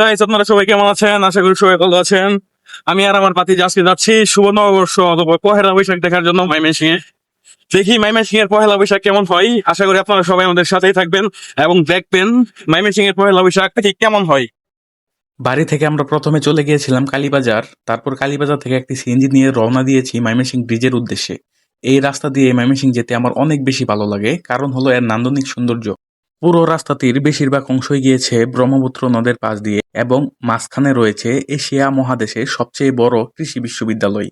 Guys, আপনারা সবাই কেমন আছেন? আশা করি সবাই ভালো আছেন। আমি আর আমার পাতি আজকে যাচ্ছি শুভ নববর্ষ অথবা পহেলা বৈশাখ দেখার জন্য ময়মনসিংহে। দেখি ময়মনসিংহের পহেলা বৈশাখ কেমন হয়। আশা করি আপনারা সবাই আমাদের সাথেই থাকবেন এবং দেখবেন ময়মনসিংহের পহেলা বৈশাখ ঠিক কেমন হয়। বাড়ি থেকে আমরা প্রথমে চলে গিয়েছিলাম কালীবাজার। তারপর কালীবাজার থেকে একটি সিএনজি নিয়ে রওনা দিয়েছি ময়মনসিংহ ব্রিজের উদ্দেশ্যে। এই রাস্তা দিয়ে ময়মনসিংহ যেতে আমার অনেক বেশি ভালো লাগে, কারণ হলো এর নান্দনিক সৌন্দর্য। পুরো রাস্তাটির বেশিরভাগ অংশই গিয়েছে ব্রহ্মপুত্র নদের পাশ দিয়ে এবং মাঝখানে রয়েছে এশিয়া মহাদেশের সবচেয়ে বড় কৃষি বিশ্ববিদ্যালয়।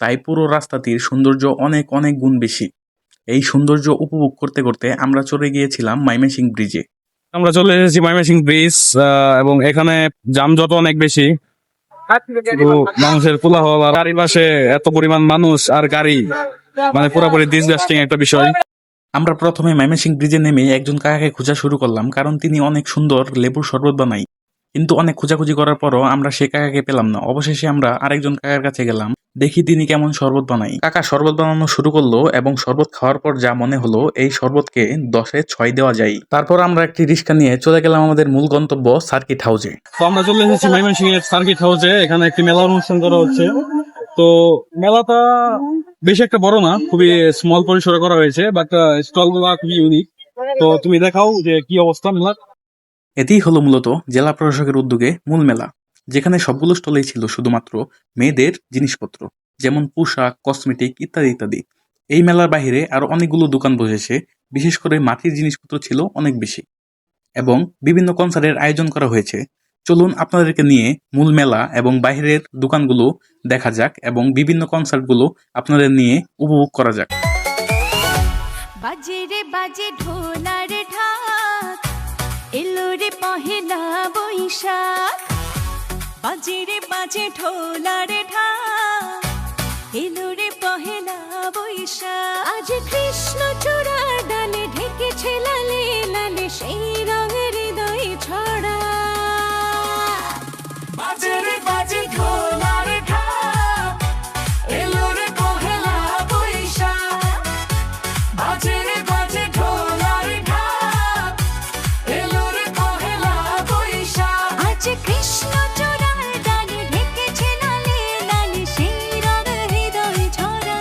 তাই পুরো রাস্তাটির সৌন্দর্য অনেক অনেক গুণ বেশি। এই সৌন্দর্য উপভোগ করতে করতে আমরা চলে গিয়েছিলাম ময়মনসিংহ ব্রিজে। আমরা চলে এসেছি ময়মনসিংহ ব্রিজ এবং এখানে যানজট অনেক বেশি। শুধু মানুষের কোলাহল আর গাড়ির পাশে এত পরিমাণ মানুষ আর গাড়ি, মানে পুরোপুরি ডিসগাস্টিং একটা বিষয়। আমরা প্রথমে ময়মনসিংহ ব্রিজে নেমে একজন কাকাকে খোঁজা শুরু করলাম, কারণ তিনি অনেক সুন্দর লেবুর শরবত বানাই। কিন্তু অনেক খোঁজাখুঁজি করার পরও আমরা সে কাকাকে পেলাম না। অবশেষে আমরা আরেকজন কাকার কাছে গেলাম, দেখি তিনি কেমন শরবত বানাই। কাকা শরবত বানানো শুরু করলো এবং শরবত খাওয়ার পর যা মনে হলো এই শরবতকে 10-এ 6 দেওয়া যায়। তারপর আমরা একটি রিক্সা নিয়ে চলে গেলাম আমাদের মূল গন্তব্য সার্কিট হাউসে। তো আমরা চলে এসেছি ময়মনসিংহের সার্কিট হাউসে। এখানে একটি মেলা অনুষ্ঠান করা হচ্ছে। তো মেলাটা বেশি একটা বড় না, খুবই স্মল পরিসরে করা হয়েছে, বাট স্টল গুলা খুবই ইউনিক। তো তুমি দেখাও যে কি অবস্থা মেলার। এটিই হলো মূলত জেলা প্রশাসকের উদ্যোগে মূল মেলা, যেখানে সবগুলো স্টলেই ছিল শুধুমাত্র মেয়েদের জিনিসপত্র, যেমন পোশাক, কসমেটিক ইত্যাদি ইত্যাদি। এই মেলার বাইরে আরো অনেকগুলো দোকান বসেছে, বিশেষ করে মাটির জিনিসপত্র ছিল অনেক বেশি এবং বিভিন্ন কনসার্টের আয়োজন করা হয়েছে। চলুন আপনাদেরকে নিয়ে মূল মেলা এবং বাইরের দোকানগুলো দেখা যাক এবং বিভিন্ন কনসার্টগুলো আপনাদের নিয়ে উপভোগ করা যাক। বাজে রে বাজে ঢোলার ঢাক, এলো রে পহেলা বৈশাখ। বাজে রে বাজে ঢোলার ঢাক, এলো রে পহেলা বৈশাখ। আজ কৃষ্ণ চূড়ার ডালে ঢেকেছে লালে লালে, সেই রঙের হৃদয় ছড়া। বাজে রে বাজে ঢোলার ঢাক, এলো রে পহেলা বৈশাখ। বাজে রে বাজে ঢোলার ঢাক, এলো রে পহেলা বৈশাখ। আজ কৃষ্ণ চূড়ার ডালে ঢেকেছে লালে লালে, সেই রঙ হৃদয় ছড়া।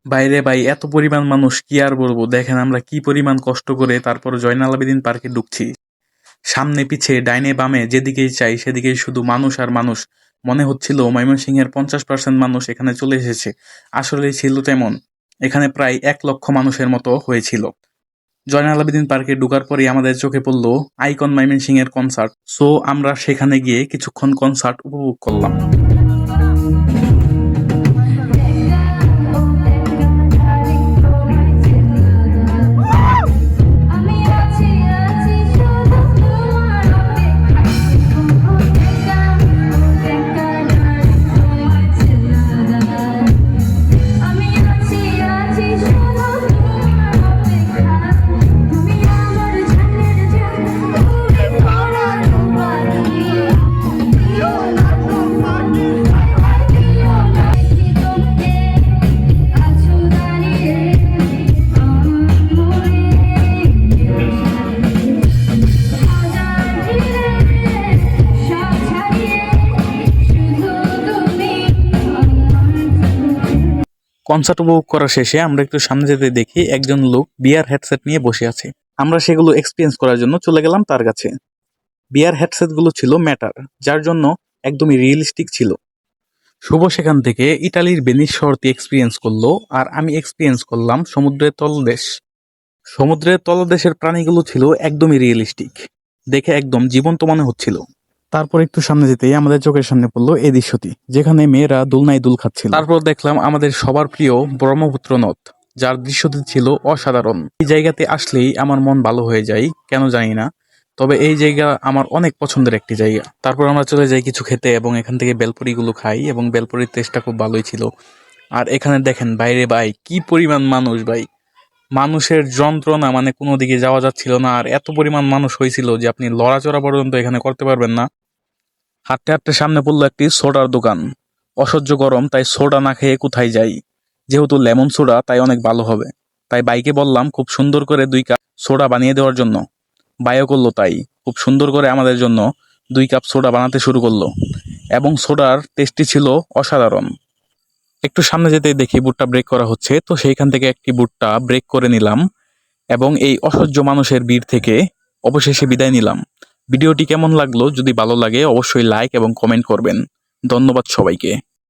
বাইরে ভাই এত পরিমাণ মানুষ, কি আর বলবো। দেখেন আমরা কি পরিমাণ কষ্ট করে তারপর জয়নাল আবেদীন পার্কে ঢুকছি। সামনে পিছে ডাইনে বামে যেদিকেই চাই সেদিকেই শুধু মানুষ আর মানুষ। মনে হচ্ছিল ময়মনসিংহের 50% মানুষ এখানে চলে এসেছে। আসলেই ছিল তেমন। এখানে প্রায় 1 লক্ষ মানুষের মতো হয়েছিল। জয়নাল আবেদীন পার্কে ঢোকার পরে আমাদের চোখে পড়লো আইকন ময়মনসিংহের কনসার্ট। সো আমরা সেখানে গিয়ে কিছুক্ষণ কনসার্ট উপভোগ করলাম। আমি আছি আছি শুধু তোমার অপেক্ষায়, আমি আছি আছি শুধু তোমার অপেক্ষায়। তুমি আমার জানের জান, তুমি পরার পাখি। দিও না তোমাকে, দিও না জীবনকে। আছো দাঁড়িয়ে আমার মনে, হাজার ঘিরে সব ছাড়িয়ে, শুধু তুমি আমার। কনসার্ট উপভোগ করা শেষে আমরা একটু সামনে যেতে দেখি একজন লোক বিয়ার হেডসেট নিয়ে বসে আছে। আমরা সেগুলো এক্সপিরিয়েন্স করার জন্য চলে গেলাম তার কাছে। বিয়ার হেডসেটগুলো ছিল ম্যাটার, যার জন্য একদমই রিয়েলিস্টিক ছিল। শুভ সেখান থেকে ইটালির ভেনিস শহরটি এক্সপিরিয়েন্স করলো, আর আমি এক্সপিরিয়েন্স করলাম সমুদ্রের তলদেশ। সমুদ্রের তলদেশের প্রাণীগুলো ছিল একদমই রিয়েলিস্টিক, দেখে একদম জীবন্ত মনে হচ্ছিল। তারপর একটু সামনে যেতেই আমাদের চোখের সামনে পড়লো এই দৃশ্যটি, যেখানে মেয়েরা দোলনায় দুল খাচ্ছিল। তারপর দেখলাম আমাদের সবার প্রিয় ব্রহ্মপুত্র নদ, যার দৃশ্যটি ছিল অসাধারণ। এই জায়গাতে আসলেই আমার মন ভালো হয়ে যায়, কেন জানি না, তবে এই জায়গা আমার অনেক পছন্দের একটি জায়গা। তারপর আমরা চলে যাই কিছু খেতে এবং এখান থেকে বেলপুরিগুলো খাই এবং বেলপুরির টেস্টটা খুব ভালোই ছিল। আর এখানে দেখেন বাইরে ভাই কি পরিমাণ মানুষ ভাই, মানুষের যন্ত্রণা, মানে কোনো দিকে যাওয়া যাচ্ছিল না। আর এত পরিমাণ মানুষ হয়েছিল যে আপনি লড়াচড়া পর্যন্ত এখানে করতে পারবেন না। হাঁটতে হাঁটতে সামনে পড়লো একটি সোডার দোকান। অসহ্য গরম, তাই সোডা না খেয়ে কোথায় যাই, যেহেতু লেমন সোডা তাই অনেক ভালো হবে। তাই বাইকে বললাম খুব সুন্দর করে 2 কাপ সোডা বানিয়ে দেওয়ার জন্য। বাইও করলো তাই, খুব সুন্দর করে আমাদের জন্য 2 কাপ সোডা বানাতে শুরু করলো এবং সোডার টেস্টটি ছিল অসাধারণ। একটু সামনে যেতে দেখি বুটটা ব্রেক করা হচ্ছে, তো সেইখান থেকে একটি বুটটা ব্রেক করে নিলাম এবং এই অসহ্য মানুষের ভিড় থেকে অবশেষে বিদায় নিলাম। ভিডিওটি কেমন লাগলো? যদি ভালো লাগে অবশ্যই লাইক এবং কমেন্ট করবেন। ধন্যবাদ সবাইকে।